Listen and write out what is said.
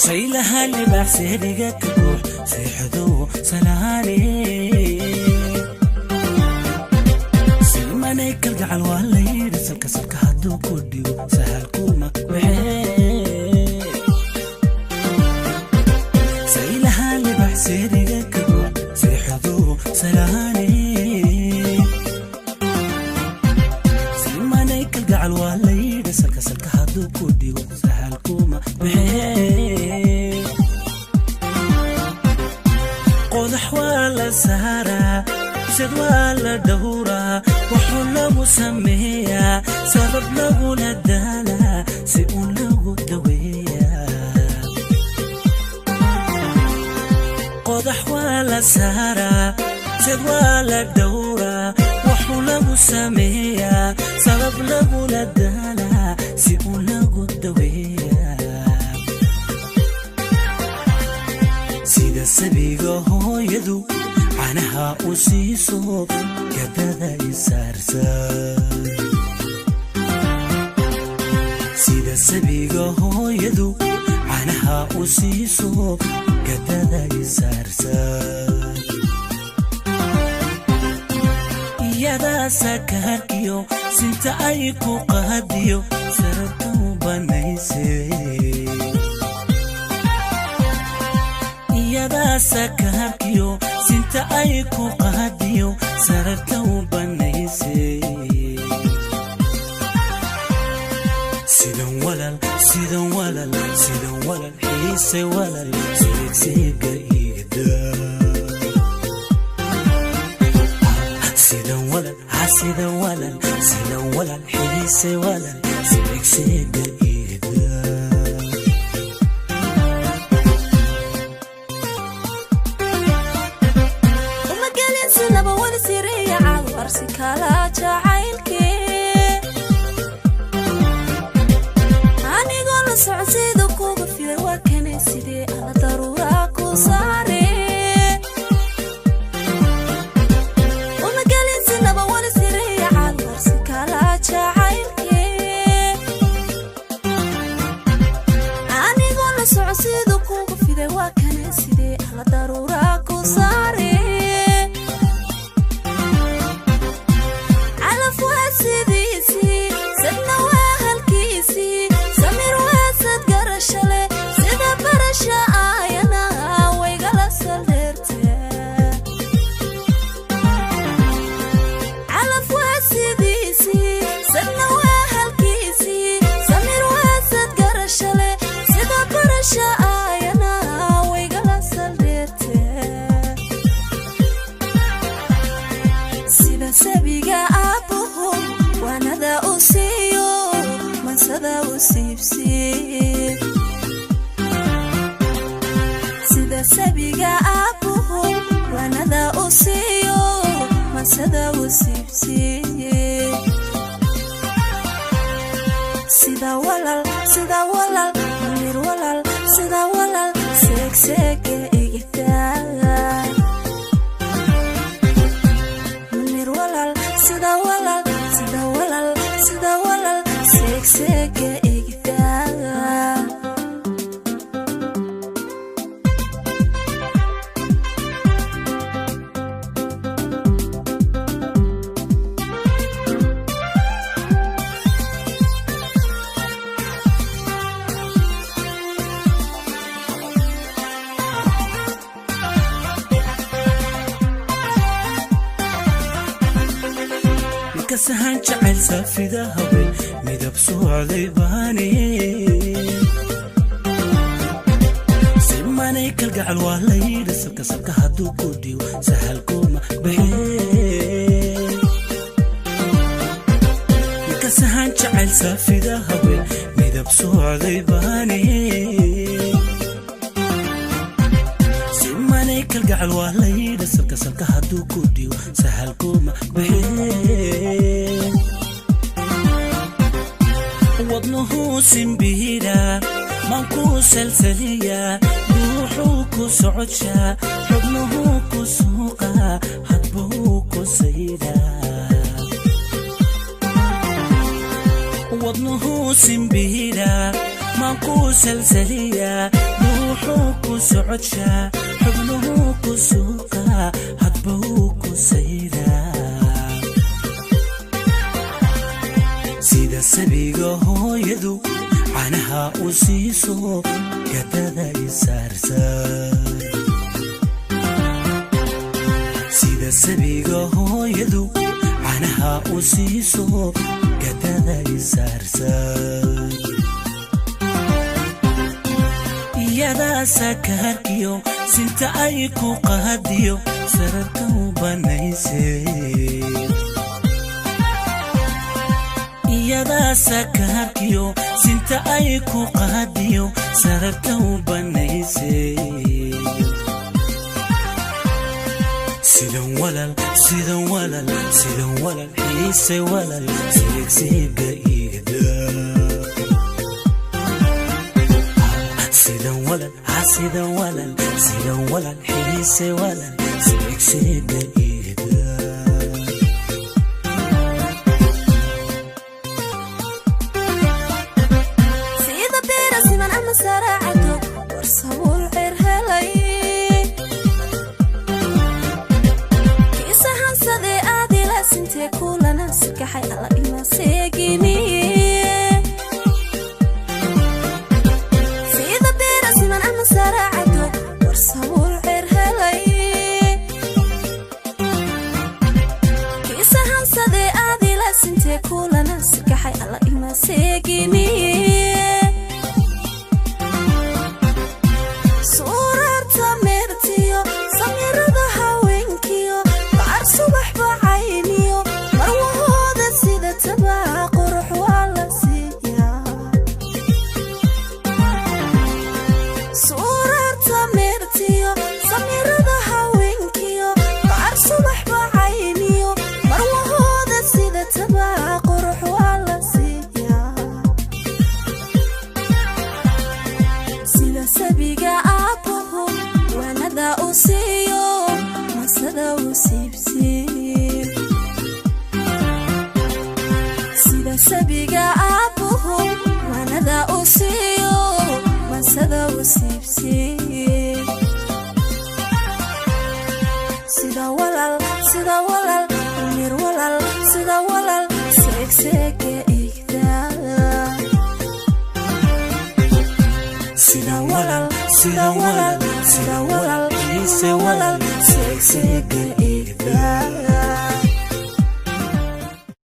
سيلها اللي بعسيرك كروح سيحدو سلاني سلمانيك القعل والليل سلك سلك حدو كوديو سهل كوما بحيل سيلها اللي بعسيرك كروح سيحدو سلاني سلمانيك القعل والليل سلك سلك حدو كوديو سهل كوما بحيل قدح ولا سهرة سد ولا دورة وحول مسمية سبب له ندالة سئون له دوية قدح ولا سهرة سد ولا دورة وحول مسمية سبب له ندالة سئون له دوية سيدا سبيغا هو يدو عنها أسيسو كبدا يسارسا سيدا سبيغا هو يدو عنها أسيسو كبدا يسارسا يدا سكاركيو سنت أيكو قهديو سرطو بنيسي يدا سكاركيو سنت أيكو قهديو سرطو بنيسي سيدن ولل سيدن ولل سيدن ولل حيسي ولل سيدك سيقا إيدا سيدن ولل سيدن ولل سيدن ولل حيسي ولل سيدك سيقا إيدا kala jacaylke anigoo la socodsiida kuga fiday waa kanay sidee ala daruura ku saare uma galinsinaba wali sireeya calwarsi kala jacaylke anigoo la socodsiida kuga fiday waa kanay sidee ala daruura ku saare sida sabiga abuhu wanada usiyo masada usibsiye sida walal munir walal sida walal sekseke igtaa munir walal sida walal sekseke كسهان جعل سافدا هوي مدب سوعدي باني سمانيك القعل والليل سلك سلك هدو كوديو سهل كوما بحيل كسهان جعل سافدا هوي مدب سوعدي باني سمانيك القعل والليل سلك سلك هدو كوديو سهل كوما بحيل وضنه سنبيلا مانكو سلسلية روحو كو سعودشا حضنه كو سوقا حبو كو سيدا وضنه سنبيلا مانكو سلسلية socodsha xubnuhu ku suuqa hadba uu ku sayraa sida sabiga hooyadu canaha u siiso gadada isaarsan sida sabiga hooyadu canaha u siiso gadada isaarsan iyada sakarkiyo sinta ay ku qaadiyo sararka u banaysay iyada sakarkiyo sinta ay ku qaadiyo sararka u banaysay sidan walal xiise walal seegseega iida sidan walal xiise walal seegseega iida sida beera siman ama saraacato warsabuul xeer helay kiisa hansadee aadila sintee kulana sikaxay alla ima seegini sida beera siman ama saraacato warsabuul xeer helay kiisa hansadee aadila sintee kulana sikaxay alla ima seegini suurarta meertiyo samirada haweenkiyo qaar subax bacayniyo marwahooda sida tabaa qurux waa la siiyaa suurarta meertiyo samirada haweenkiyo qaar subax bacayniyo marwahooda sida tabaa qurux waa la siiyaa sida sabiga aabuhu wanada u siiyo masada u siibsiib sida sabiga aabuhu wanada u siiyo masada u siibsiib sida walal mir walal sida walal seegseega igdaa sida walal xiise walal seegseega iida